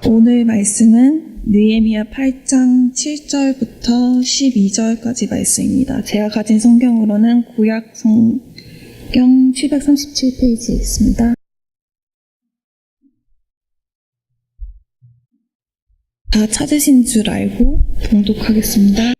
오늘 말씀은 느헤미야 8장 7절부터 12절까지 말씀입니다. 제가 가진 성경으로는 구약 성경 737페이지에 있습니다. 다 찾으신 줄 알고 봉독하겠습니다.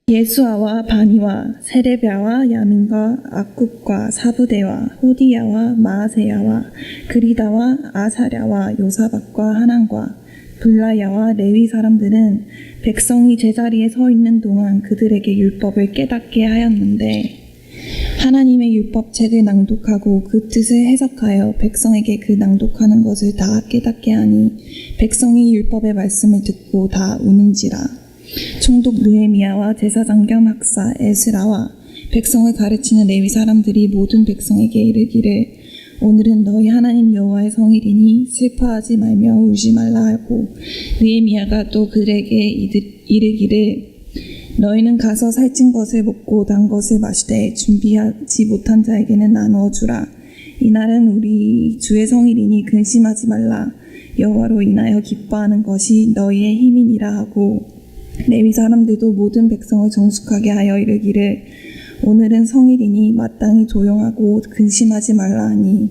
예수아와 바니와 세레비아와 야민과 악굽과 사부대와 호디야와 마아세야와 그리다와 아사랴와 요사박과 하난과 블라야와 레위 사람들은 백성이 제자리에 서 있는 동안 그들에게 율법을 깨닫게 하였는데 하나님의 율법책을 낭독하고 그 뜻을 해석하여 백성에게 그 낭독하는 것을 다 깨닫게 하니 백성이 율법의 말씀을 듣고 다 우는지라. 총독 느헤미야와 제사장 겸 학사 에스라와 백성을 가르치는 레위 사람들이 모든 백성에게 이르기를 오늘은 너희 하나님 여호와의 성일이니 슬퍼하지 말며 울지 말라 하고 느헤미야가 또 그들에게 이르기를 너희는 가서 살찐 것을 먹고 단 것을 마시되 준비하지 못한 자에게는 나누어 주라. 이날은 우리 주의 성일이니 근심하지 말라. 여호와로 인하여 기뻐하는 것이 너희의 힘이니라 하고 레위 사람들도 모든 백성을 정숙하게 하여 이르기를 오늘은 성일이니 마땅히 조용하고 근심하지 말라 하니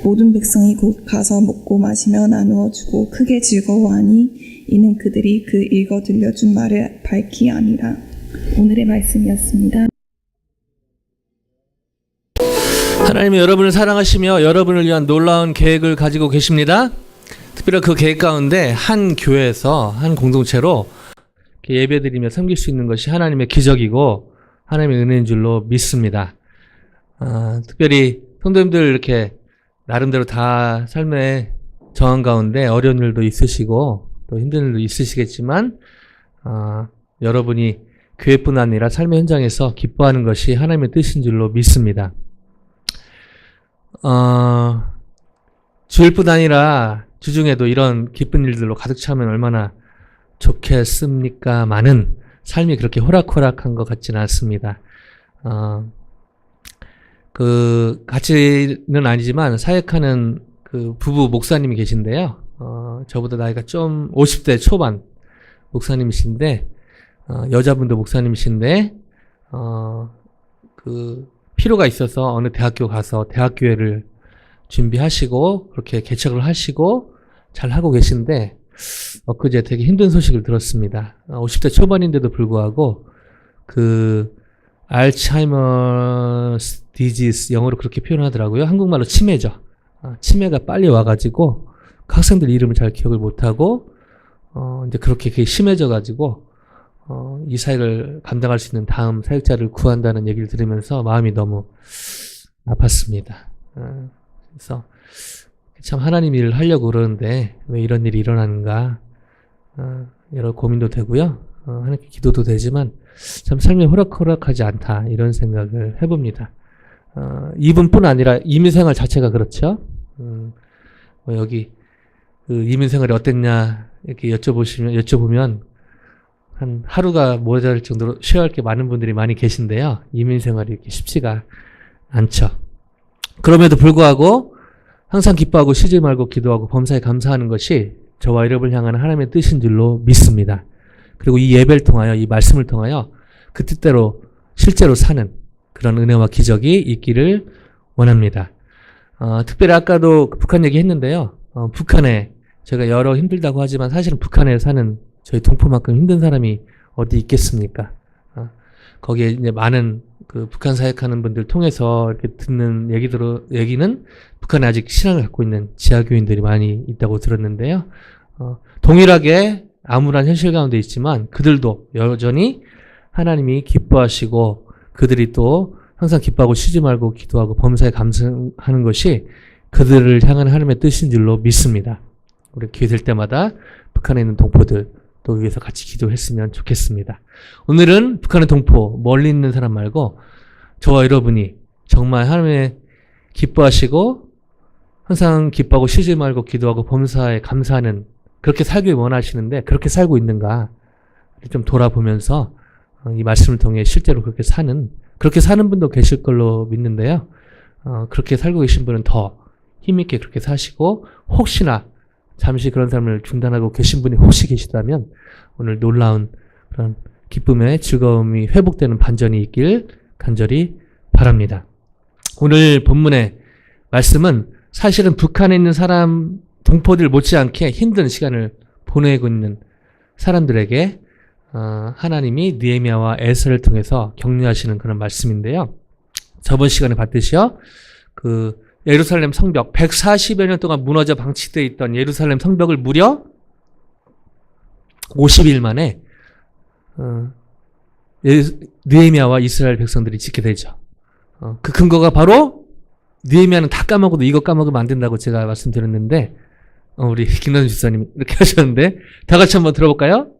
모든 백성이 곧 가서 먹고 마시며 나누어 주고 크게 즐거워하니 이는 그들이 그 읽어 들려준 말을 밝히 아니라. 오늘의 말씀이었습니다. 하나님이 여러분을 사랑하시며 여러분을 위한 놀라운 계획을 가지고 계십니다. 특별히 그 계획 가운데 한 교회에서 한 공동체로 예배드리며 섬길 수 있는 것이 하나님의 기적이고 하나님의 은혜인 줄로 믿습니다. 특별히 성도님들 이렇게 나름대로 다 삶의 정한 가운데 어려운 일도 있으시고 또 힘든 일도 있으시겠지만 여러분이 교회뿐 아니라 삶의 현장에서 기뻐하는 것이 하나님의 뜻인 줄로 믿습니다. 주일뿐 아니라 주중에도 이런 기쁜 일들로 가득 차면 얼마나 좋겠습니까마는 삶이 그렇게 호락호락한 것 같지는 않습니다. 같이는 아니지만 사역하는 그 부부 목사님이 계신데요. 저보다 나이가 좀 50대 초반 목사님이신데, 여자분도 목사님이신데, 필요가 있어서 어느 대학교 가서 대학교회를 준비하시고, 그렇게 개척을 하시고, 잘 하고 계신데, 엊그제 되게 힘든 소식을 들었습니다. 50대 초반인데도 불구하고 알츠하이머 디지스 영어로 그렇게 표현하더라고요. 한국말로 치매죠. 치매가 빨리 와가지고 학생들 이름을 잘 기억을 못하고 이제 그렇게 심해져가지고 이 사역을 감당할 수 있는 다음 사역자를 구한다는 얘기를 들으면서 마음이 너무 아팠습니다. 그래서 참 하나님 일을 하려고 그러는데 왜 이런 일이 일어나는가 여러 고민도 되고요. 하나님께 기도도 되지만 참 삶이 호락호락하지 않다 이런 생각을 해봅니다. 이분뿐 아니라 이민생활 자체가 그렇죠. 여기 그 이민생활이 어땠냐 이렇게 여쭤보면 한 하루가 모자랄 정도로 쉬어야 할 게 많은 분들이 많이 계신데요. 이민생활이 이렇게 쉽지가 않죠. 그럼에도 불구하고 항상 기뻐하고 쉬지 말고 기도하고 범사에 감사하는 것이 저와 여러분을 향하는 하나님의 뜻인 줄로 믿습니다. 그리고 이 예배를 통하여 이 말씀을 통하여 그 뜻대로 실제로 사는 그런 은혜와 기적이 있기를 원합니다. 특별히 아까도 북한 얘기했는데요. 북한에 제가 여러 힘들다고 하지만 사실은 북한에 사는 저희 동포만큼 힘든 사람이 어디 있겠습니까? 거기에 이제 많은 그 북한 사역하는 분들 통해서 이렇게 듣는 얘기는 북한에 아직 신앙을 갖고 있는 지하교인들이 많이 있다고 들었는데요. 동일하게 암울한 현실 가운데 있지만 그들도 여전히 하나님이 기뻐하시고 그들이 또 항상 기뻐하고 쉬지 말고 기도하고 범사에 감사하는 것이 그들을 향한 하나님의 뜻인 줄로 믿습니다. 우리 기회 될 때마다 북한에 있는 동포들 또 위해서 같이 기도했으면 좋겠습니다. 오늘은 북한의 동포, 멀리 있는 사람 말고 저와 여러분이 정말 하나님의 기뻐하시고 항상 기뻐하고 쉬지 말고 기도하고 범사에 감사하는 그렇게 살길 원하시는데 그렇게 살고 있는가 좀 돌아보면서 이 말씀을 통해 실제로 그렇게 사는 분도 계실 걸로 믿는데요. 그렇게 살고 계신 분은 더 힘있게 그렇게 사시고, 혹시나 잠시 그런 삶을 중단하고 계신 분이 혹시 계시다면 오늘 놀라운 그런 기쁨의 즐거움이 회복되는 반전이 있길 간절히 바랍니다. 오늘 본문의 말씀은 사실은 북한에 있는 사람, 동포들 못지않게 힘든 시간을 보내고 있는 사람들에게 하나님이 느헤미야와 에스라를 통해서 격려하시는 그런 말씀인데요. 저번 시간에 봤듯이요. 그 예루살렘 성벽 140여 년 동안 무너져 방치되어 있던 예루살렘 성벽을 무려 50일 만에 느헤미야와 이스라엘 백성들이 짓게 되죠. 그 근거가 바로 느헤미야는 다 까먹어도 이거 까먹으면 안 된다고 제가 말씀드렸는데 우리 김남준 집사님 이렇게 하셨는데 다 같이 한번 들어볼까요?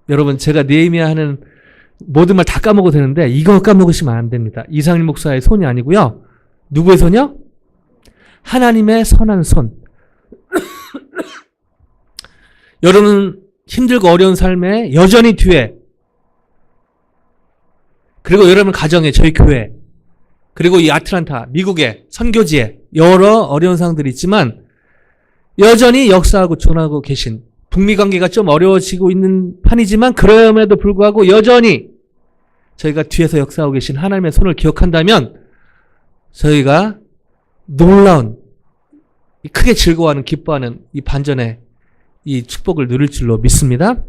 여러분 제가 느헤미야 하는 모든 말 다 까먹어도 되는데 이거 까먹으시면 안 됩니다. 이상일 목사의 손이 아니고요. 누구의 손이요? 하나님의 선한 손. 여러분 힘들고 어려운 삶에 여전히 뒤에 그리고 여러분 가정에 저희 교회 그리고 이 아틀란타 미국의 선교지에 여러 어려운 상황들이 있지만 여전히 역사하고 존하고 계신 북미 관계가 좀 어려워지고 있는 판이지만 그럼에도 불구하고 여전히 저희가 뒤에서 역사하고 계신 하나님의 손을 기억한다면 저희가 놀라운 크게 즐거워하는 기뻐하는 이 반전의 이 축복을 누릴 줄로 믿습니다.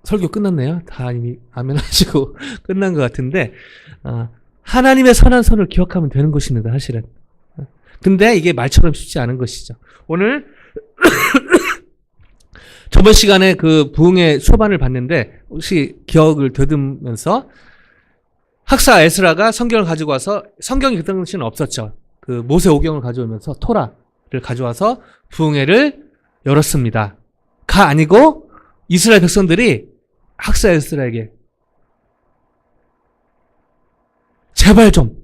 설교 끝났네요. 다 이미 아멘 하시고 끝난 것 같은데 하나님의 선한 손을 기억하면 되는 것입니다. 사실은. 근데 이게 말처럼 쉽지 않은 것이죠. 오늘 저번 시간에 그 부흥의 소반을 봤는데 혹시 기억을 되듬으면서 학사 에스라가 성경을 가지고 와서 성경이 그 당시에는 없었죠. 그 모세오경을 가져오면서 토라를 가져와서 부흥회를 열었습니다. 가 아니고 이스라엘 백성들이 학사 에스라에게 제발 좀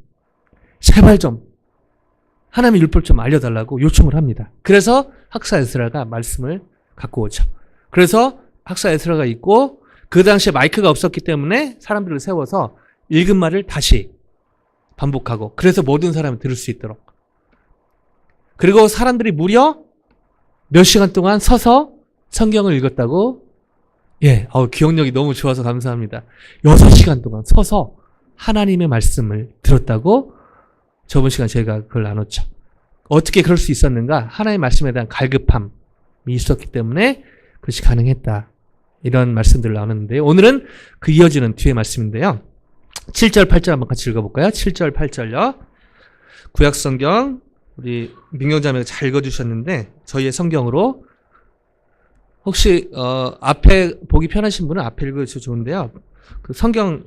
하나님의 율법을 좀 알려달라고 요청을 합니다. 그래서 학사 에스라가 말씀을 갖고 오죠. 그래서 학사 에스라가 있고 그 당시에 마이크가 없었기 때문에 사람들을 세워서 읽은 말을 다시 반복하고 그래서 모든 사람이 들을 수 있도록 그리고 사람들이 무려 몇 시간 동안 서서 성경을 읽었다고 기억력이 너무 좋아서 감사합니다. 6시간 동안 서서 하나님의 말씀을 들었다고 저번 시간 저희가 그걸 나눴죠. 어떻게 그럴 수 있었는가? 하나님의 말씀에 대한 갈급함이 있었기 때문에 그것이 가능했다. 이런 말씀들을 나눴는데요. 오늘은 그 이어지는 뒤의 말씀인데요. 7절, 8절 한번 같이 읽어볼까요? 7절, 8절요. 구약성경 우리 민경자매가 잘 읽어주셨는데 저희의 성경으로 혹시 앞에 보기 편하신 분은 앞에 읽어주셔도 좋은데요. 그 성경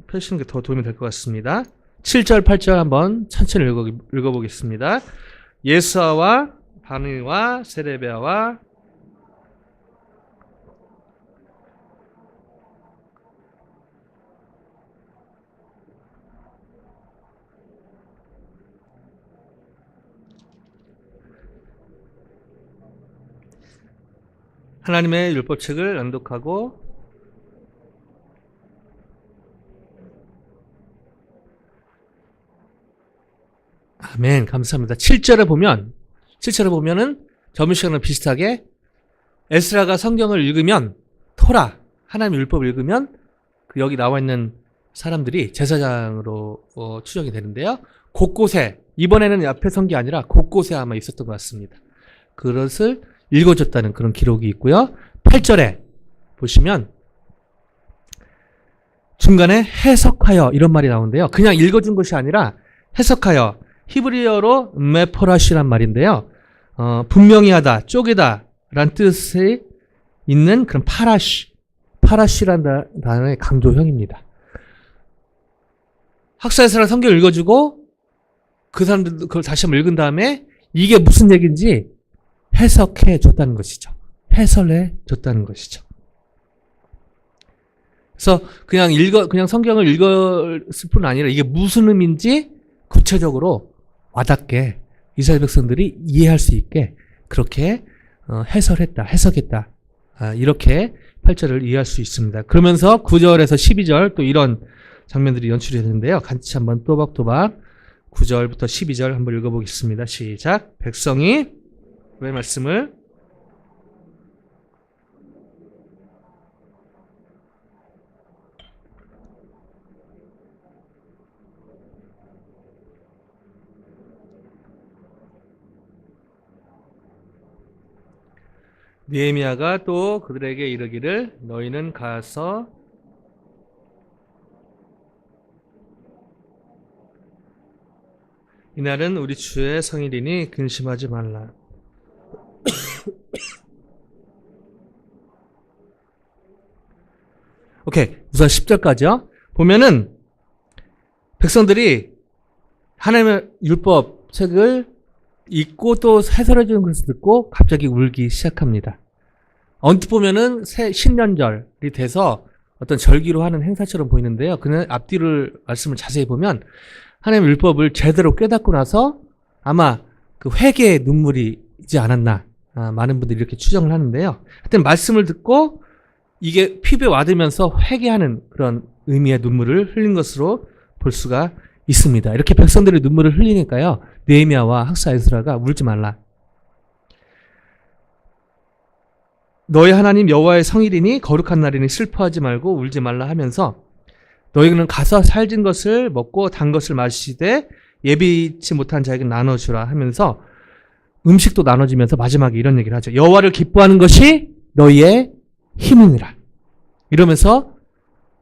펴시는 게 더 도움이 될 것 같습니다. 7절, 8절 한번 천천히 읽어보겠습니다. 예수아와 바느와 세레비아와 하나님의 율법책을 낭독하고 아멘 감사합니다. 7절에 보면은 저번 시간과 비슷하게 에스라가 성경을 읽으면 토라 하나님의 율법을 읽으면 그 여기 나와 있는 사람들이 제사장으로 추정이 되는데요. 곳곳에 이번에는 앞에 선 게 아니라 곳곳에 아마 있었던 것 같습니다. 그것을 읽어줬다는 그런 기록이 있고요. 8절에 보시면 중간에 해석하여 이런 말이 나오는데요. 그냥 읽어준 것이 아니라 해석하여 히브리어로 메포라시란 말인데요. 분명히 하다, 쪼개다 라는 뜻이 있는 그런 파라시라는 단어의 강조형입니다. 학사에서랑 성경을 읽어주고 그 사람들도 그걸 다시 한번 읽은 다음에 이게 무슨 얘기인지 해석해 줬다는 것이죠. 해설해 줬다는 것이죠. 그래서 그냥 성경을 읽었을 뿐 아니라 이게 무슨 의미인지 구체적으로 와닿게 이스라엘 백성들이 이해할 수 있게 그렇게 해석했다. 이렇게 8절을 이해할 수 있습니다. 그러면서 9절에서 12절 또 이런 장면들이 연출이 되는데요. 같이 한번 또박또박 9절부터 12절 한번 읽어보겠습니다. 시작. 백성이 왜 말씀을 느헤미야가 또 그들에게 이르기를 너희는 가서 이날은 우리 주의 성일이니 근심하지 말라. 오케이. 우선 10절까지요. 보면은 백성들이 하나님의 율법 책을 읽고 또 해설해 주는 것을 듣고 갑자기 울기 시작합니다. 언뜻 보면은 새 신년절이 돼서 어떤 절기로 하는 행사처럼 보이는데요. 그냥 앞뒤를 말씀을 자세히 보면 하나님의 율법을 제대로 깨닫고 나서 아마 그 회개의 눈물이지 않았나. 많은 분들이 이렇게 추정을 하는데요. 하여튼 말씀을 듣고 이게 피부에 와닿으면서 회개하는 그런 의미의 눈물을 흘린 것으로 볼 수가 있습니다. 이렇게 백성들의 눈물을 흘리니까요. 느헤미야와 학사 에스라가 울지 말라. 너희 하나님 여호와의 성일이니 거룩한 날이니 슬퍼하지 말고 울지 말라 하면서 너희는 가서 살진 것을 먹고 단 것을 마시되 예비치 못한 자에게 나눠주라 하면서 음식도 나눠주면서 마지막에 이런 얘기를 하죠. 여호와를 기뻐하는 것이 너희의 힘이니라. 이러면서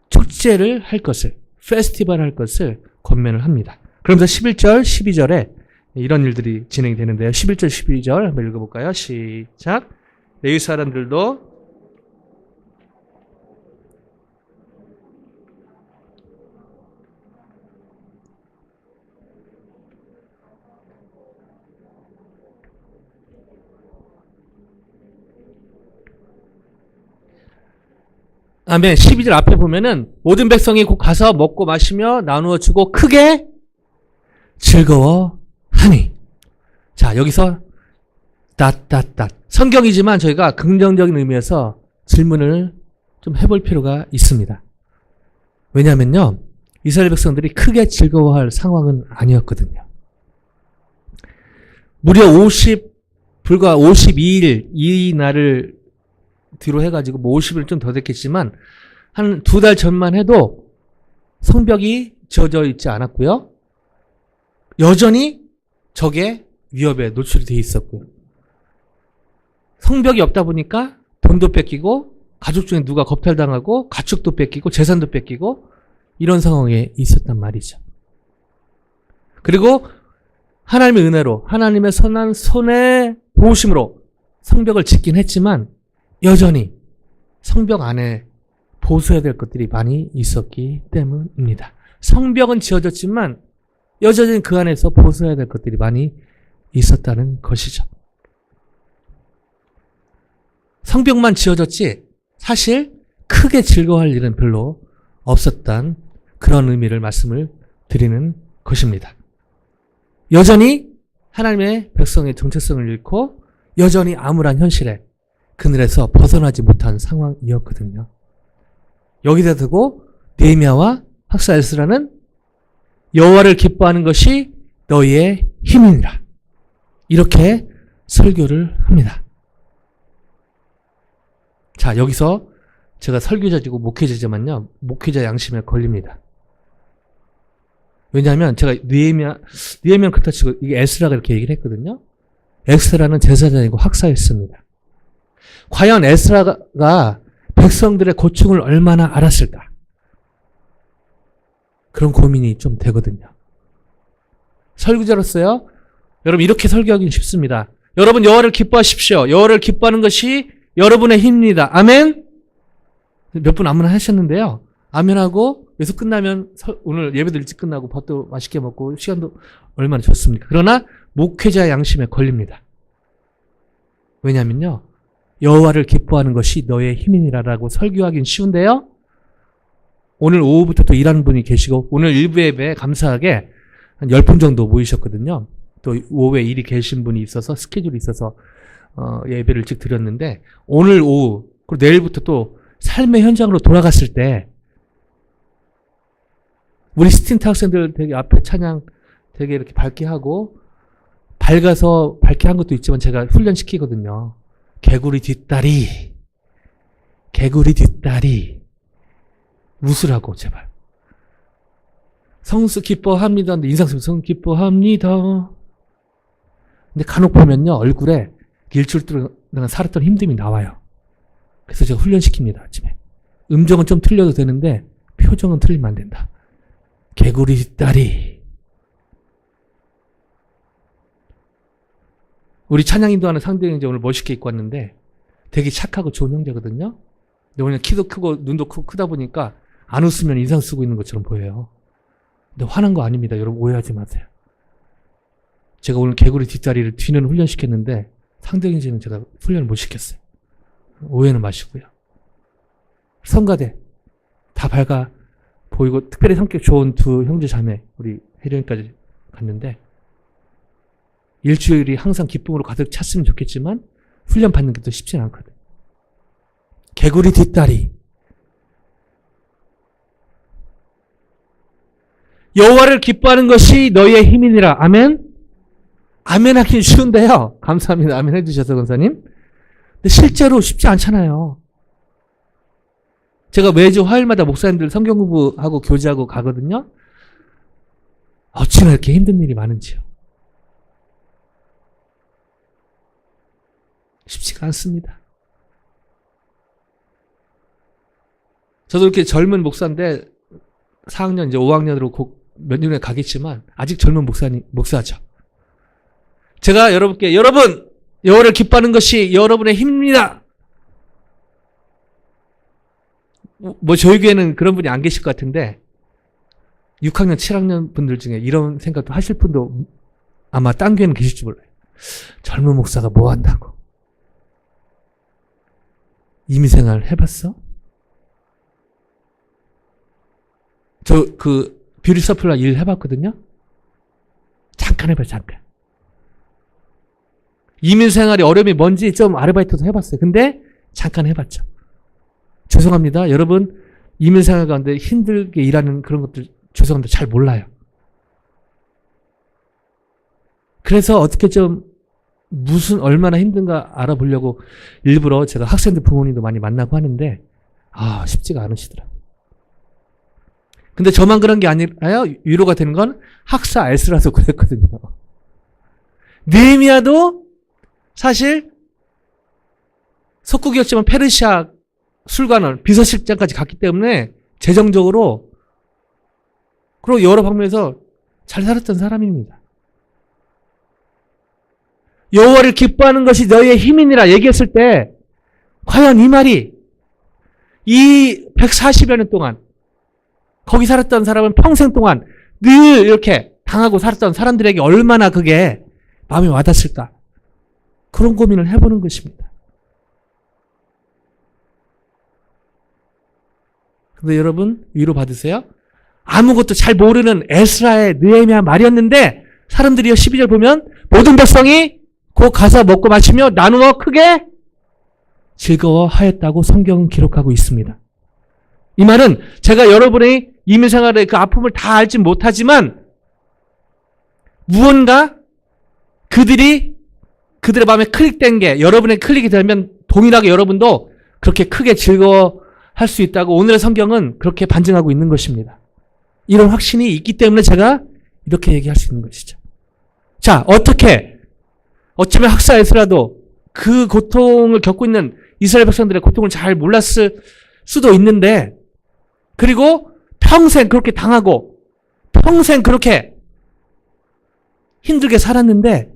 축제를 할 것을, 페스티벌 할 것을 권면을 합니다. 그러면서 11절, 12절에 이런 일들이 진행이 되는데요. 11절, 12절 한번 읽어볼까요? 시작. 레위 사람들도 아멘. 12절 앞에 보면은 모든 백성이 곧 가서 먹고 마시며 나누어 주고 크게 즐거워하니. 자, 여기서 성경이지만 저희가 긍정적인 의미에서 질문을 좀 해볼 필요가 있습니다. 왜냐하면요, 이스라엘 백성들이 크게 즐거워할 상황은 아니었거든요. 무려 불과 52일 이 날을 뒤로 해가지고 뭐 50일 좀 더 됐겠지만 한 2달 전만 해도 성벽이 지어져 있지 않았고요. 여전히 적의 위협에 노출이 돼 있었고요. 성벽이 없다 보니까 돈도 뺏기고 가족 중에 누가 겁탈당하고 가축도 뺏기고 재산도 뺏기고 이런 상황에 있었단 말이죠. 그리고 하나님의 은혜로 하나님의 선한 손의 도우심으로 성벽을 짓긴 했지만 여전히 성벽 안에 보수해야 될 것들이 많이 있었기 때문입니다. 성벽은 지어졌지만 여전히 그 안에서 보수해야 될 것들이 많이 있었다는 것이죠. 성벽만 지어졌지 사실 크게 즐거워할 일은 별로 없었던 그런 의미를 말씀을 드리는 것입니다. 여전히 하나님의 백성의 정체성을 잃고 여전히 암울한 현실에 그늘에서 벗어나지 못한 상황이었거든요. 여기다 두고 느헤미야와 학사 에스라는 여호와를 기뻐하는 것이 너희의 힘이니라. 이렇게 설교를 합니다. 자, 여기서 제가 설교자지고 목회자지만요, 목회자 양심에 걸립니다. 왜냐하면 제가 느헤미야는 그렇다 치고 이게 에스라가 이렇게 얘기를 했거든요. 에스라는 제사장이고 학사였습니다. 과연 에스라가 백성들의 고충을 얼마나 알았을까? 그런 고민이 좀 되거든요. 설교자로서요, 여러분 이렇게 설교하기는 쉽습니다. 여러분 여호와를 기뻐하십시오. 여호와를 기뻐하는 것이 여러분의 힘입니다. 아멘? 몇 분 아무나 하셨는데요. 아멘하고 여기서 끝나면 오늘 예배도 일찍 끝나고 밥도 맛있게 먹고 시간도 얼마나 좋습니까? 그러나 목회자 양심에 걸립니다. 왜냐면요, 여호와를 기뻐하는 것이 너의 힘이니라라고 설교하기는 쉬운데요. 오늘 오후부터 또 일하는 분이 계시고 오늘 일부 예배에 감사하게 한 10분 정도 모이셨거든요. 또 오후에 일이 계신 분이 있어서 스케줄이 있어서 예배를 일찍 드렸는데 오늘 오후 그리고 내일부터 또 삶의 현장으로 돌아갔을 때 우리 스틴트 학생들 되게 앞에 찬양 되게 이렇게 밝게 하고, 밝아서 밝게 한 것도 있지만 제가 훈련시키거든요. 개구리 뒷다리. 개구리 뒷다리. 웃으라고, 제발. 성수 기뻐합니다. 근데 인상 쓰면 성 기뻐합니다. 근데 간혹 보면요, 얼굴에 일주일 동안 살았던 힘듦이 나와요. 그래서 제가 훈련시킵니다, 아침에. 음정은 좀 틀려도 되는데, 표정은 틀리면 안 된다. 개구리 뒷다리. 우리 찬양인도 하는 상대 형제 오늘 멋있게 입고 왔는데, 되게 착하고 좋은 형제거든요. 근데 오늘 키도 크고 눈도 크다 보니까, 안 웃으면 인상 쓰고 있는 것처럼 보여요. 근데 화난 거 아닙니다. 여러분 오해하지 마세요. 제가 오늘 개구리 뒷다리를 뒤는 훈련시켰는데 상대 형제는 제가 훈련을 못 시켰어요. 오해는 마시고요. 성가대 다 밝아 보이고 특별히 성격 좋은 두 형제 자매 우리 혜령이까지 갔는데 일주일이 항상 기쁨으로 가득 찼으면 좋겠지만 훈련 받는 게 또 쉽지는 않거든. 개구리 뒷다리. 여호와를 기뻐하는 것이 너희의 힘이니라. 아멘. 아멘 하긴 쉬운데요. 감사합니다. 아멘 해주셔서 권사님. 근데 실제로 쉽지 않잖아요. 제가 매주 화요일마다 목사님들 성경 공부하고 교제하고 가거든요. 어찌나 이렇게 힘든 일이 많은지요. 쉽지가 않습니다. 저도 이렇게 젊은 목사인데 4학년 이제 5학년으로 몇 년에 가겠지만 아직 젊은 목사죠. 제가 여러분께 여러분 여호와를 기뻐하는 것이 여러분의 힘입니다. 뭐 저희 교회는 그런 분이 안 계실 것 같은데 6학년 7학년 분들 중에 이런 생각도 하실 분도 아마 딴 교회는 계실지 몰라요. 젊은 목사가 뭐 한다고. 임의생활 해봤어? 저 뷰티 서플라 일 해봤거든요. 잠깐 해봐요. 잠깐. 이민생활이 어려움이 뭔지 좀 아르바이트도 해봤어요. 근데 잠깐 해봤죠. 죄송합니다. 여러분 이민생활 가운데 힘들게 일하는 그런 것들 죄송합니다. 잘 몰라요. 그래서 어떻게 좀 얼마나 힘든가 알아보려고 일부러 제가 학생들 부모님도 많이 만나고 하는데 쉽지가 않으시더라고요. 근데 저만 그런 게 아니라요. 위로가 되는 건 학사 에스라도 그랬거든요. 느헤미야도 사실 속국이었지만 페르시아 술관을 비서실장까지 갔기 때문에 재정적으로 그리고 여러 방면에서 잘 살았던 사람입니다. 여호와를 기뻐하는 것이 너희의 힘이니라 얘기했을 때 과연 이 말이 이 140여 년 동안 거기 살았던 사람은 평생 동안 늘 이렇게 당하고 살았던 사람들에게 얼마나 그게 마음에 와닿았을까? 그런 고민을 해보는 것입니다. 근데 여러분 위로 받으세요. 아무것도 잘 모르는 에스라의 느헤미야 말이었는데 사람들이요 12절 보면 모든 백성이 곧 가서 먹고 마시며 나누어 크게 즐거워하였다고 성경은 기록하고 있습니다. 이 말은 제가 여러분의 이민생활의 그 아픔을 다 알지 못하지만 무언가 그들의 마음에 클릭된 게 여러분의 클릭이 되면 동일하게 여러분도 그렇게 크게 즐거워할 수 있다고 오늘의 성경은 그렇게 반증하고 있는 것입니다. 이런 확신이 있기 때문에 제가 이렇게 얘기할 수 있는 것이죠. 자, 어쩌면 학사 에스라도 그 고통을 겪고 있는 이스라엘 백성들의 고통을 잘 몰랐을 수도 있는데 그리고 평생 그렇게 당하고 평생 그렇게 힘들게 살았는데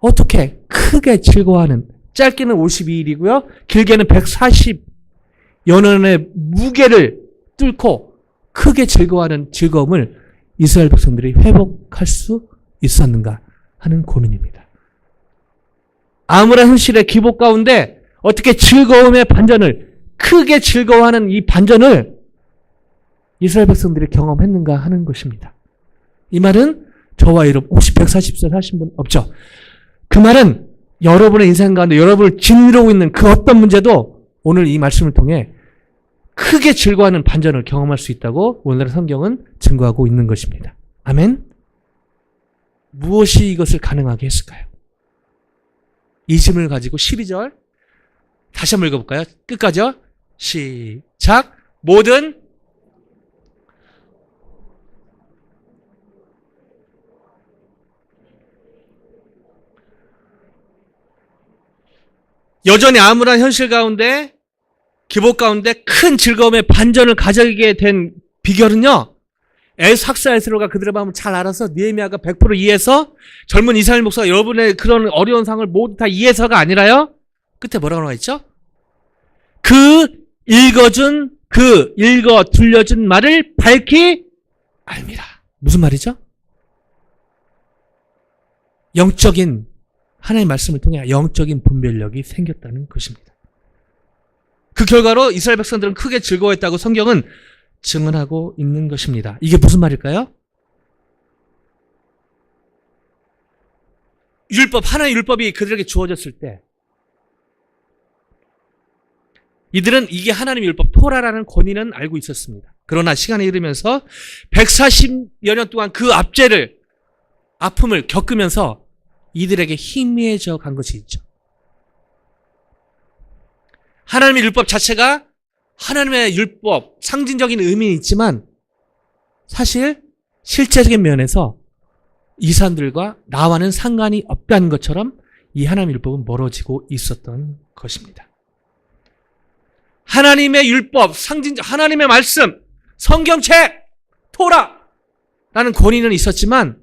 어떻게 크게 즐거워하는 짧게는 52일이고요. 길게는 140여 년의 무게를 뚫고 크게 즐거워하는 즐거움을 이스라엘 백성들이 회복할 수 있었는가 하는 고민입니다. 아무런 현실의 기복 가운데 어떻게 즐거움의 반전을 크게 즐거워하는 이 반전을 이스라엘 백성들이 경험했는가 하는 것입니다. 이 말은 저와 여러분 혹시 140살 하신 분 없죠? 그 말은 여러분의 인생 가운데 여러분을 짓누르고 있는 그 어떤 문제도 오늘 이 말씀을 통해 크게 즐거워하는 반전을 경험할 수 있다고 오늘의 성경은 증거하고 있는 것입니다. 아멘. 무엇이 이것을 가능하게 했을까요? 이 질문을 가지고 12절 다시 한번 읽어볼까요? 끝까지요. 시작. 모든 여전히 암울한 현실 가운데 기복 가운데 큰 즐거움의 반전을 가져게 된 비결은요. 학사 에스라가 그들의 마음을 잘 알아서 느헤미야가 100% 이해해서 젊은 이스라엘 목사가 여러분의 그런 어려운 상황을 모두 다 이해해서가 아니라요. 끝에 뭐라고 나와 있죠? 읽어 들려준 말을 밝히 알미라. 무슨 말이죠? 영적인 하나님의 말씀을 통해 영적인 분별력이 생겼다는 것입니다. 그 결과로 이스라엘 백성들은 크게 즐거워했다고 성경은 증언하고 있는 것입니다. 이게 무슨 말일까요? 하나의 율법이 그들에게 주어졌을 때 이들은 이게 하나님의 율법 토라라는 권위는 알고 있었습니다. 그러나 시간이 흐르면서 140여 년 동안 그 아픔을 겪으면서 이들에게 희미해져 간 것이 있죠. 하나님의 율법 자체가 하나님의 율법, 상징적인 의미는 있지만 사실 실제적인 면에서 이 사람들과 나와는 상관이 없다는 것처럼 이 하나님의 율법은 멀어지고 있었던 것입니다. 하나님의 율법, 하나님의 말씀, 성경책, 토라라는 권위는 있었지만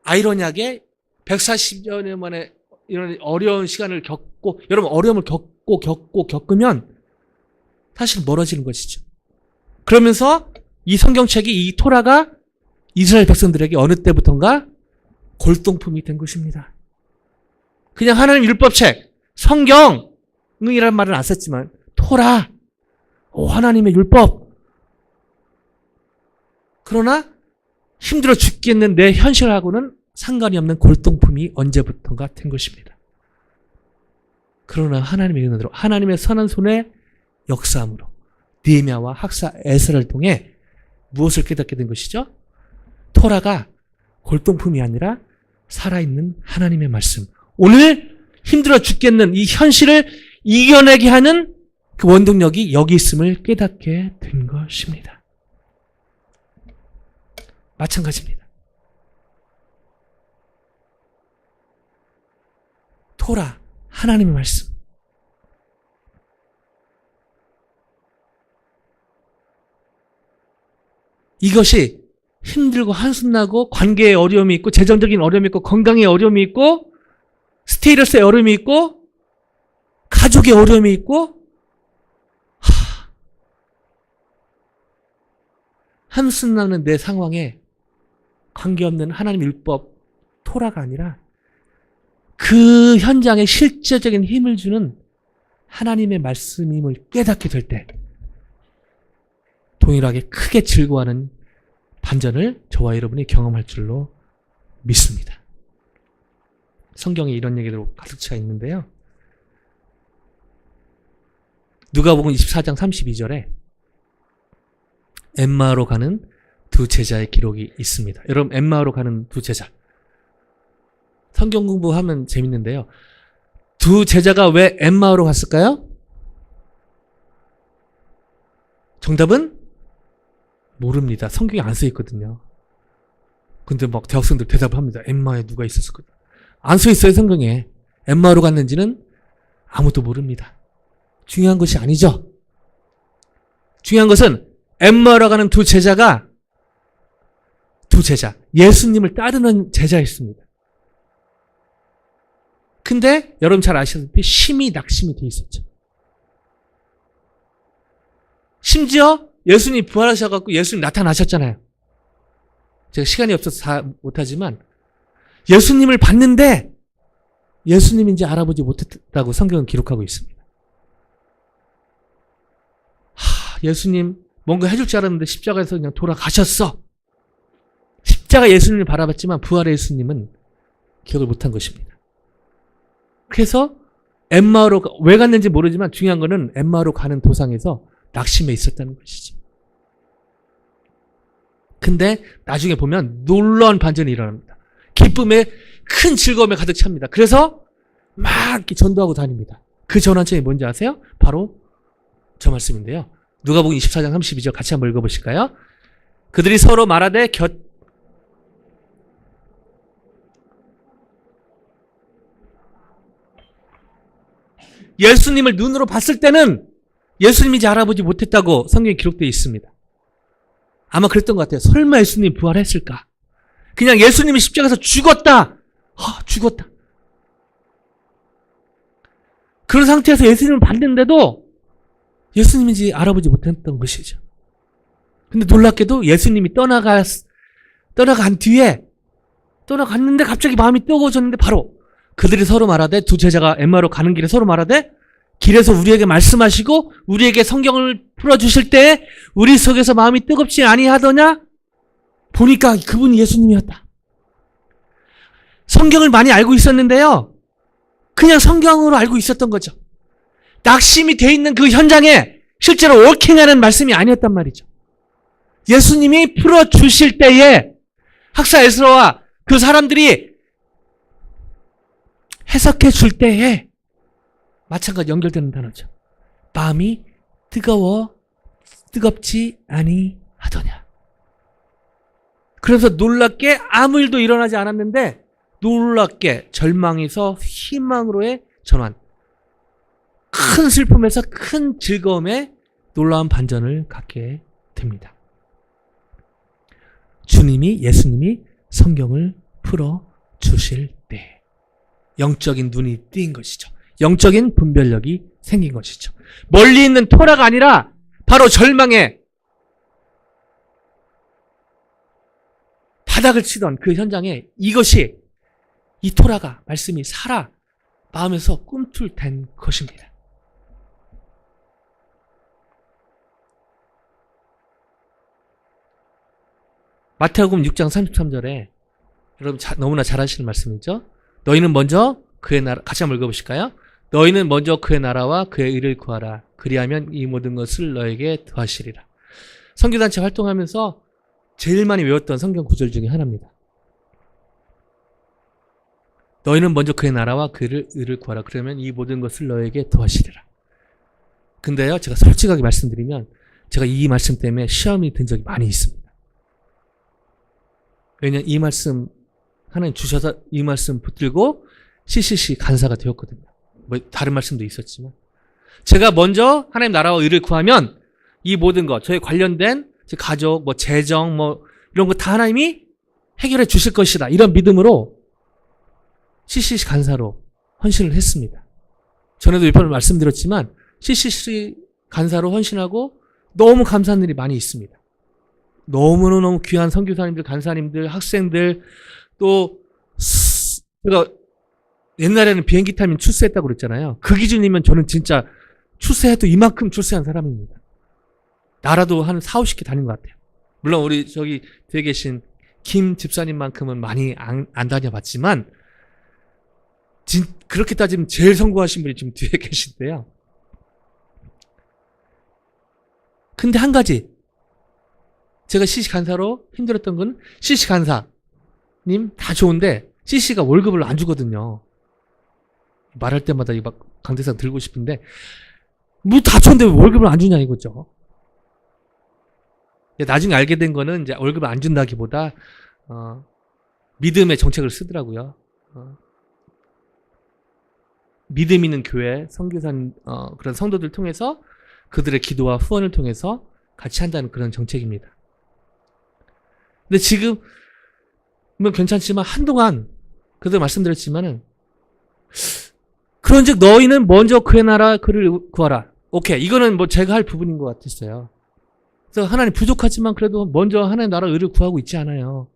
아이러니하게 140여 년 만에 이런 어려운 시간을 겪고 여러분 어려움을 겪으면 사실 멀어지는 것이죠. 그러면서 이 성경책이 이 토라가 이스라엘 백성들에게 어느 때부턴가 골동품이 된 것입니다. 그냥 하나님 율법책, 성경이라는 말은 안 썼지만 토라, 하나님의 율법. 그러나 힘들어 죽겠는 내 현실하고는 상관이 없는 골동품이 언제부턴가 된 것입니다. 그러나 하나님의 은혜로 하나님의 선한 손의 역사함으로 느헤미야와 학사 에스라를 통해 무엇을 깨닫게 된 것이죠? 토라가 골동품이 아니라 살아있는 하나님의 말씀. 오늘 힘들어 죽겠는 이 현실을 이겨내게 하는 그 원동력이 여기 있음을 깨닫게 된 것입니다. 마찬가지입니다. 토라, 하나님의 말씀. 이것이 힘들고 한숨나고 관계에 어려움이 있고 재정적인 어려움이 있고 건강에 어려움이 있고 스테이러스에 어려움이 있고 가족의 어려움이 있고 한숨나는 내 상황에 관계없는 하나님의 율법 토라가 아니라 그 현장에 실제적인 힘을 주는 하나님의 말씀임을 깨닫게 될 때 동일하게 크게 즐거워하는 반전을 저와 여러분이 경험할 줄로 믿습니다. 성경에 이런 얘기도 가득 차 있는데요. 누가복음 24장 32절에 엠마오로 가는 두 제자의 기록이 있습니다. 여러분 엠마오로 가는 두 제자. 성경 공부하면 재밌는데요. 두 제자가 왜 엠마오로 갔을까요? 정답은 모릅니다. 성경에 안 써 있거든요. 근데 막 대학생들 대답을 합니다. 엠마오에 누가 있었을까? 안 써 있어요, 성경에. 엠마오로 갔는지는 아무도 모릅니다. 중요한 것이 아니죠. 중요한 것은 엠마오로 가는 두 제자, 예수님을 따르는 제자였습니다. 근데 여러분 잘 아시다시피 심히 낙심이 돼 있었죠. 심지어 예수님 부활하셔갖고 예수님 나타나셨잖아요. 제가 시간이 없어서 다 못하지만 예수님을 봤는데 예수님인지 알아보지 못했다고 성경은 기록하고 있습니다. 예수님 뭔가 해줄 줄 알았는데 십자가에서 그냥 돌아가셨어. 십자가 예수님을 바라봤지만 부활의 예수님은 기억을 못한 것입니다. 그래서 엠마오로 왜 갔는지 모르지만 중요한 거는 엠마오로 가는 도상에서 낙심해 있었다는 것이죠. 근데 나중에 보면 놀라운 반전이 일어납니다. 기쁨에 큰 즐거움에 가득 찹니다. 그래서 막 이렇게 전도하고 다닙니다. 그 전환점이 뭔지 아세요? 바로 저 말씀인데요. 누가복음 24장 32절 같이 한번 읽어보실까요? 그들이 서로 말하되 예수님을 눈으로 봤을 때는 예수님인지 알아보지 못했다고 성경에 기록되어 있습니다. 아마 그랬던 것 같아요. 설마 예수님 부활했을까? 그냥 예수님이 십자가에서 죽었다. 죽었다. 그런 상태에서 예수님을 봤는데도 예수님인지 알아보지 못했던 것이죠. 근데 놀랍게도 예수님이 떠나간 뒤에 떠나갔는데 갑자기 마음이 뜨거워졌는데 바로 그들이 서로 말하되 두 제자가 엠마오로 가는 길에 서로 말하되 길에서 우리에게 말씀하시고 우리에게 성경을 풀어주실 때 우리 속에서 마음이 뜨겁지 아니하더냐? 보니까 그분이 예수님이었다. 성경을 많이 알고 있었는데요. 그냥 성경으로 알고 있었던 거죠. 낙심이 돼 있는 그 현장에 실제로 워킹하는 말씀이 아니었단 말이죠. 예수님이 풀어주실 때에 학사 에스라와 그 사람들이 해석해 줄 때에 마찬가지 연결되는 단어죠. 마음이 뜨겁지 아니하더냐. 그래서 놀랍게 아무 일도 일어나지 않았는데 놀랍게 절망에서 희망으로의 전환. 큰 슬픔에서 큰 즐거움에 놀라운 반전을 갖게 됩니다. 예수님이 성경을 풀어주실 때 영적인 눈이 띄인 것이죠. 영적인 분별력이 생긴 것이죠. 멀리 있는 토라가 아니라 바로 절망의 바닥을 치던 그 현장에 이것이 이 토라가 말씀이 살아 마음에서 꿈틀댄 것입니다. 마태복음 6장 33절에 여러분 너무나 잘 아시는 말씀이죠. 너희는 먼저 그의 나라, 같이 한번 읽어보실까요? 너희는 먼저 그의 나라와 그의 의를 구하라. 그리하면 이 모든 것을 너에게 더하시리라. 선교단체 활동하면서 제일 많이 외웠던 성경 구절 중에 하나입니다. 너희는 먼저 그의 나라와 그의 의를 구하라. 그러면 이 모든 것을 너에게 더하시리라. 근데요, 제가 솔직하게 말씀드리면 제가 이 말씀 때문에 시험이 든 적이 많이 있습니다. 왜냐면 이 말씀 하나님 주셔서 이 말씀 붙들고 CCC 간사가 되었거든요. 뭐 다른 말씀도 있었지만 제가 먼저 하나님 나라와 의를 구하면 이 모든 것, 저희 관련된 제 가족, 뭐 재정, 뭐 이런 거 다 하나님이 해결해 주실 것이다. 이런 믿음으로 CCC 간사로 헌신을 했습니다. 전에도 몇 번 말씀드렸지만 CCC 간사로 헌신하고 너무 감사한 일이 많이 있습니다. 너무너무 귀한 선교사님들, 간사님들, 학생들, 또 제가 옛날에는 비행기 타면 출세했다고 그랬잖아요. 그 기준이면 저는 진짜 출세해도 이만큼 출세한 사람입니다. 나라도 한 4, 50개 다닌 것 같아요. 물론 우리 저기 뒤에 계신 김 집사님만큼은 많이 안 다녀봤지만 그렇게 따지면 제일 성공하신 분이 지금 뒤에 계신데요. 근데 한 가지 제가 CC 간사로 힘들었던 건 CC 간사님 다 좋은데 CC가 월급을 안 주거든요. 말할 때마다 막 강대상 들고 싶은데 뭐 다 좋은데 왜 월급을 안 주냐 이거죠. 나중에 알게 된 거는 이제 월급을 안 준다기보다 믿음의 정책을 쓰더라고요. 믿음 있는 교회, 선교사님 그런 성도들 통해서 그들의 기도와 후원을 통해서 같이 한다는 그런 정책입니다. 근데 지금은 괜찮지만 한동안 그들 말씀드렸지만은 그런즉 너희는 먼저 그의 나라 그를 구하라. 오케이, 이거는 뭐 제가 할 부분인 것 같았어요. 그래서 하나님 부족하지만 그래도 먼저 하나님 나라 의를 구하고 있지 않아요.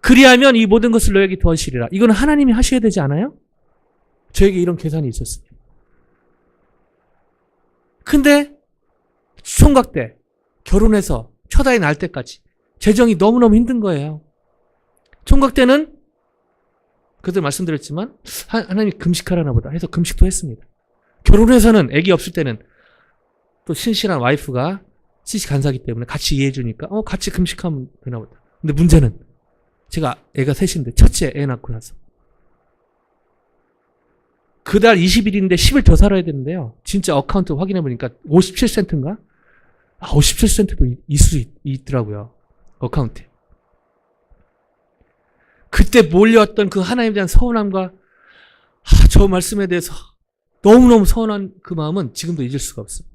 그리하면 이 모든 것을 너에게 더하시리라. 이거는 하나님이 하셔야 되지 않아요? 저에게 이런 계산이 있었어요. 근데 총각 때 결혼해서 첫 아이 낳을 때까지 재정이 너무너무 힘든 거예요. 총각 때는 그때 말씀드렸지만 하나님이 금식하라나 보다 해서 금식도 했습니다. 결혼해서는 아기 없을 때는 또 신실한 와이프가 CC 간사기 때문에 같이 이해해 주니까 같이 금식하면 되나 보다. 근데 문제는 제가 애가 셋인데 첫째 애 낳고 나서 그달 20일인데 10일 더 살아야 되는데요. 진짜 어카운트 확인해 보니까 57센트인가? 57센트도 있더라고요. 어카운트에. 그때 몰려왔던 그 하나님에 대한 서운함과 저 말씀에 대해서 너무너무 서운한 그 마음은 지금도 잊을 수가 없어요.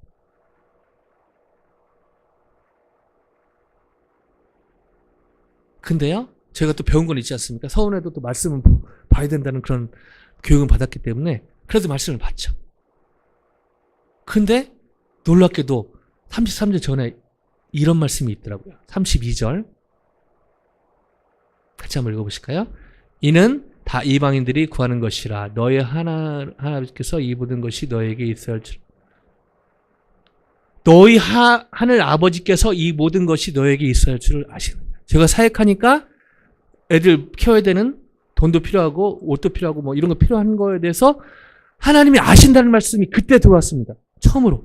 근데요, 제가 또 배운 건 있지 않습니까? 서운해도 또 말씀은 봐야 된다는 그런 교육은 받았기 때문에 그래도 말씀을 받죠. 근데 놀랍게도 33절 전에 이런 말씀이 있더라고요. 32절 같이 한번 읽어보실까요? 이는 다 이방인들이 구하는 것이라 너의 하나님께서 이 모든 것이 너에게 있어야 할 줄. 너희 하늘 아버지께서 이 모든 것이 너에게 있어야 할 줄을 아시느냐. 제가 사역하니까 애들 키워야 되는 돈도 필요하고 옷도 필요하고 뭐 이런 거 필요한 거에 대해서 하나님이 아신다는 말씀이 그때 들어왔습니다. 처음으로.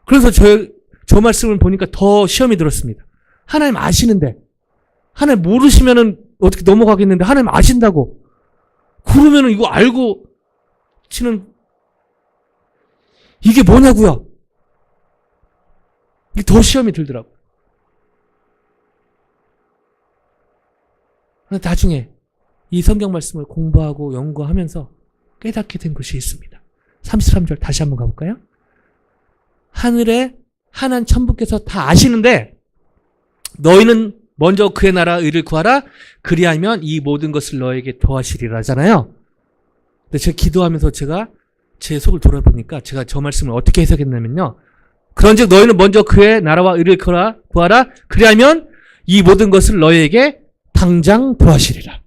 그래서 저 말씀을 보니까 더 시험이 들었습니다. 하나님 아시는데 하나님 모르시면은 어떻게 넘어가겠는데 하나님 아신다고 그러면은 이거 알고 치는 이게 뭐냐고요. 이게 더 시험이 들더라고요. 나중에 이 성경 말씀을 공부하고 연구하면서 깨닫게 된 것이 있습니다. 33절 다시 한번 가볼까요? 하늘에 하나님 천부께서 다 아시는데 너희는 먼저 그의 나라 의를 구하라. 그리하면 이 모든 것을 너에게 더하시리라 하잖아요. 근데 제가 기도하면서 제가 제 속을 돌아보니까 제가 저 말씀을 어떻게 해석했냐면요. 그런즉 너희는 먼저 그의 나라와 의를 구하라. 그리하면 이 모든 것을 너희에게 당장 더하시리라.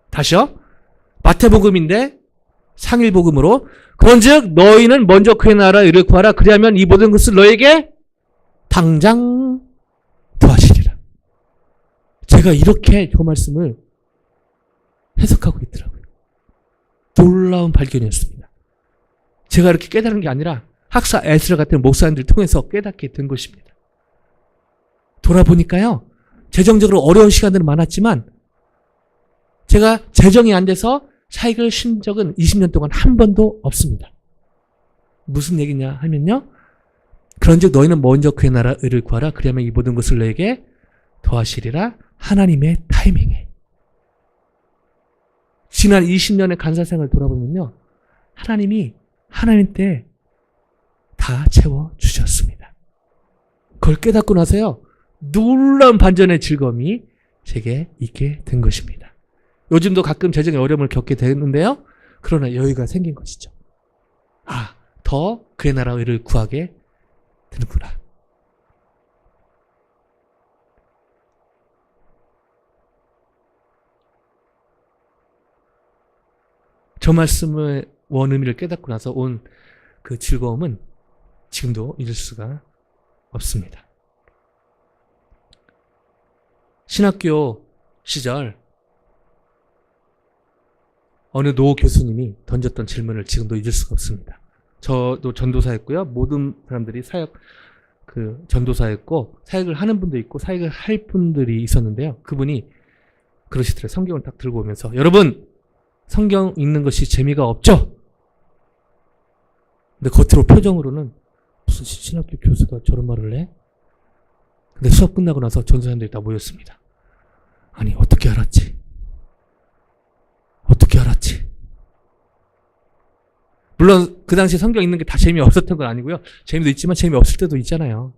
다시요. 마태복음인데 상일복음으로 그런즉 너희는 먼저 그의 나라와 의를 구하라. 그리하면 이 모든 것을 너희에게 당장 더하시리라. 제가 이렇게 그 말씀을 해석하고 있더라고요. 놀라운 발견이었습니다. 제가 이렇게 깨달은 게 아니라 학사 에스라 같은 목사님들 통해서 깨닫게 된 것입니다. 돌아보니까요. 재정적으로 어려운 시간들은 많았지만 제가 재정이 안 돼서 사익을 신 적은 20년 동안 한 번도 없습니다. 무슨 얘기냐 하면요. 그런즉 너희는 먼저 그의 나라 의를 구하라. 그러면 이 모든 것을 너에게 더하시리라. 하나님의 타이밍에. 지난 20년의 간사생활을 돌아보면요. 하나님이 하나님 때 다 채워주셨습니다. 그걸 깨닫고 나서요. 놀라운 반전의 즐거움이 제게 있게 된 것입니다. 요즘도 가끔 재정의 어려움을 겪게 되는데요. 그러나 여유가 생긴 것이죠. 더 그의 나라 의를 구하게 되는구나. 저 말씀의 원의미를 깨닫고 나서 온 그 즐거움은 지금도 잊을 수가 없습니다. 신학교 시절 어느 노 교수님이 던졌던 질문을 지금도 잊을 수가 없습니다. 저도 전도사였고요. 모든 사람들이 전도사였고 사역을 하는 분도 있고 사역을 할 분들이 있었는데요. 그분이 그러시더래요. 성경을 딱 들고 오면서 여러분 성경 읽는 것이 재미가 없죠? 근데 겉으로 표정으로는 무슨 신학교 교수가 저런 말을 해? 근데 수업 끝나고 나서 전도사님들이 다 모였습니다. 아니 어떻게 알았지? 어떻게 알았지? 물론 그 당시 성경 읽는 게 다 재미없었던 건 아니고요. 재미도 있지만 재미없을 때도 있잖아요.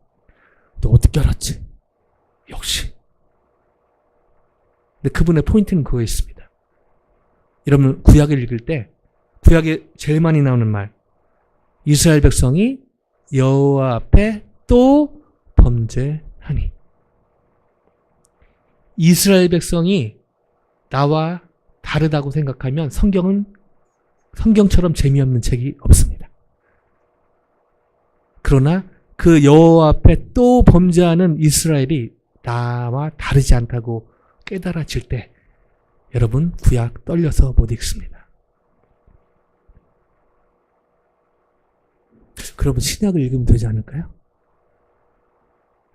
근데 어떻게 알았지? 역시. 근데 그분의 포인트는 그거에 있습니다. 여러분 구약을 읽을 때 구약에 제일 많이 나오는 말 이스라엘 백성이 여호와 앞에 또 범죄하니 이스라엘 백성이 나와 다르다고 생각하면 성경처럼 재미없는 책이 없습니다. 그러나 그 여호와 앞에 또 범죄하는 이스라엘이 나와 다르지 않다고 깨달아질 때 여러분 구약 떨려서 못 읽습니다. 그러면 신약을 읽으면 되지 않을까요?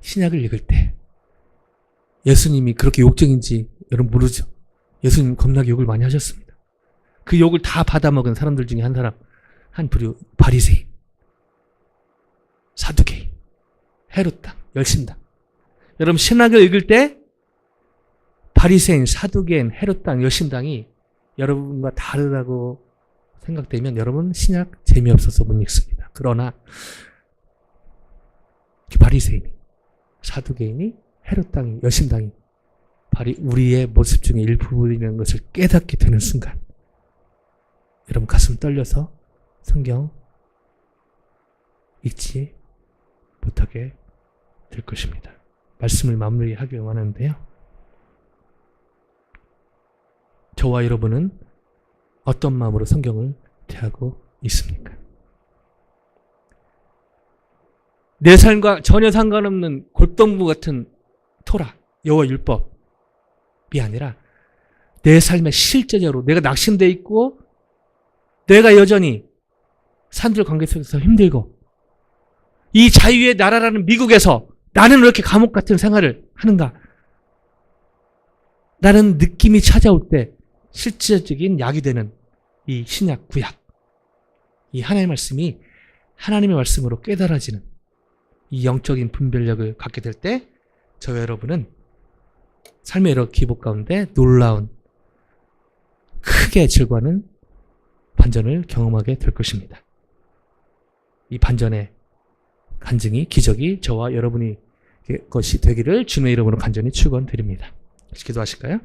신약을 읽을 때 예수님이 그렇게 욕쟁인지 여러분 모르죠? 예수님 겁나게 욕을 많이 하셨습니다. 그 욕을 다 받아먹은 사람들 중에 한 사람, 한 부류 바리새인, 사두개인, 헤롯당, 열심당. 여러분 신약을 읽을 때 바리새인, 사두개인, 헤롯당, 열심당이 여러분과 다르다고 생각되면 여러분 신약 재미없어서 못 읽습니다. 그러나 바리새인이, 사두개인이, 헤롯당이, 열심당이 우리의 모습 중에 일부분이라는 것을 깨닫게 되는 순간 여러분 가슴 떨려서 성경 읽지 못하게 될 것입니다. 말씀을 마무리하길 원하는데요. 저와 여러분은 어떤 마음으로 성경을 대하고 있습니까? 내 삶과 전혀 상관없는 골동부 같은 토라, 여호와 율법이 아니라 내 삶에 실제적으로 내가 낙심돼 있고 내가 여전히 사람들 관계 속에서 힘들고 이 자유의 나라라는 미국에서 나는 왜 이렇게 감옥 같은 생활을 하는가? 라는 느낌이 찾아올 때 실질적인 약이 되는 이 신약, 구약, 이 하나님의 말씀이 하나님의 말씀으로 깨달아지는 이 영적인 분별력을 갖게 될 때 저와 여러분은 삶의 여러 기복 가운데 놀라운 크게 질과하는 반전을 경험하게 될 것입니다. 이 반전의 간증이, 기적이 저와 여러분이 것이 되기를 주님의 이름으로 간절히 축원드립니다. 기도하실까요?